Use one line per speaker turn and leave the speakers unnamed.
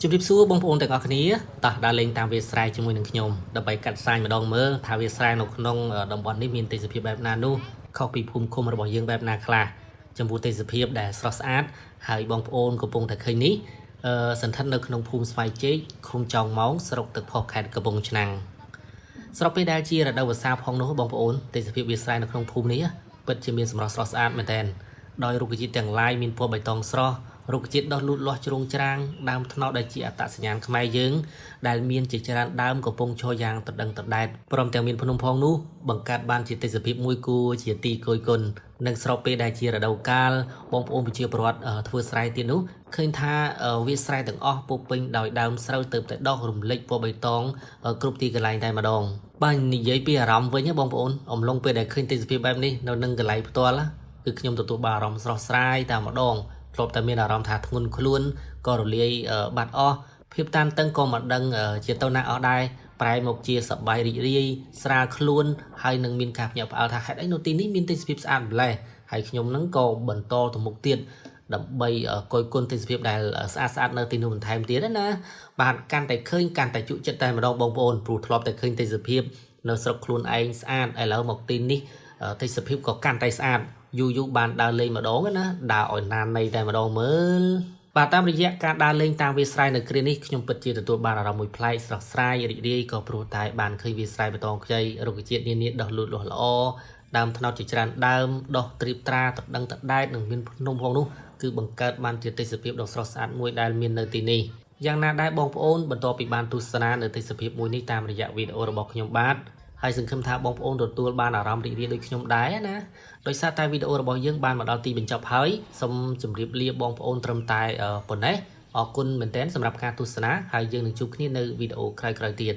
ជំរាបសួរបងប្អូនទាំងអស់គ្នាតោះដើរលេងតាមវាលស្រែជាមួយនឹងខ្ញុំដើម្បីកាត់ផ្សាយម្ដងមើលថាវាលស្រែនៅក្នុងតំបន់នេះមានទេសភាពបែបណានោះខុសពីភូមិឃុំរបស់យើងបែបណាខ្លះចំពោះទេសភាពដែលស្រស់ស្អាតហើយបងប្អូនកំពុងតែឃើញនេះសន្តិដ្ឋនៅក្នុងភូមិស្វាយជែកឃុំចောင်းម៉ោងស្រុកទឹកផុសខេត្តកំពង់ឆ្នាំងស្របពេលដែលជារដូវវស្សាផងនោះបងប្អូនទេសភាពវាលស្រែនៅក្នុងភូមិនេះពិតជាមានសម្រស់ស្រស់ស្អាតមែនទែនដោយរុក្ខជាតិទាំងឡាយមានពណ៌បៃតងស្រស់រុក្ខជាតិដុះលូតលាស់ជ្រុងច្រាងដើមថ្នោតដែលជាអត្តសញ្ញាណខ្មែរយើងដែលមានជាច្រើនដើមកំពុងឈរយ៉ាងត្រដឹងត្រដែតព្រមទាំងមានភ្នំផងនោះបង្កើតបានជាទេសភាពមួយគួរជាទីគយគន់និងស្របពេលដែលជារដូវកាលបងប្អូនប្រជាពលរដ្ឋធ្វើស្រែទៀតនោះឃើញថាវាស្រែទាំងអស់ពុះពេញដោយដើមស្រូវទៅតែដុះរំលេចពណ៌បៃតងគ្រប់ទីកន្លែងតែម្ដងបើនិយាយពីអារម្មណ៍វិញបងប្អូនអំឡុងពេលដែលឃើញទេសភាពបែបនេះនៅនឹងកន្លែងផ្ទាល់គឺខ្ញុំទទួលបានអារម្មណ៍ស្រស់ស្រាយតែម្ដងធ្លាប់តែមានអារម្មណ៍ថាធ្ងន់ខ្លួនក៏រលាយបាត់អស់ភាពតានតឹងក៏មិនដឹងជាទៅណាអស់ដែរប្រែមកជាសប្បាយរីករាយស្រាលខ្លួនហើយនឹងមានការភ្ញាក់ផ្អើលថាហេតុអីនៅទីនេះមានទេសភាពស្អាតម្ល៉េះហើយខ្ញុំនឹងក៏បន្តទៅមុខទៀតដើម្បីគយគន់ទេសភាពដែលស្អាតនៅទីនោះបន្ថែមទៀតណាបាទកាន់តែឃើញកាន់តែជក់ចិត្តតែម្ដងបងប្អូនព្រោះធ្លាប់តែឃើញទេសភាពនៅស្រុកខ្លួនឯងស្អាតឥឡូវមកទីនេះទេសភាពក៏កាន់តែស្អាតយូរបានដើរលេងម្ដងណាដើរឲ្យណាននៃតែម្ដងមើលបាទតាមរយៈការដើរលេងតាមវាលស្រែនៅគ្រានេះខ្ញុំពិតជាទទួលបានអារម្មណ៍មួយប្លែកស្រស់ស្រាយរីករាយក៏ព្រោះតែបានឃើញវាលស្រែបៃតងខ្ចីរុក្ខជាតិនានាដុះលូតលាស់ល្អដើមថ្នោតជាច្រើនដើមដុះត្រៀបត្រាត្រដឹងត្រដែតនិងមានភ្នំផងនោះគឺបង្កើតបានជាទេសភាពដ៏ស្រស់ស្អាតមួយដែលមាននៅទីនេះយ៉ាងណាដែរបងប្អូនបន្ទាប់ពីបានទស្សនានៅទេសភាពមួយនេះតាមរយៈវីដេអូរបស់ខ្ញុំបាទហើយសង្ឃឹមថាបងប្អូនទទួលបានអារម្មណ៍រីករាយដូចខ្ញុំដែរណាដោយសារតែវីដេអូរបស់យើងបានមកដល់ទីបញ្ចប់ហើយសូមជម្រាបលាបងប្អូនត្រឹមតែប៉ុណ្ណេះអរគុណមែនទែនសម្រាប់ការទស្សនាហើយយើងនឹងជួបគ្នានៅវីដេអូក្រោយៗទៀត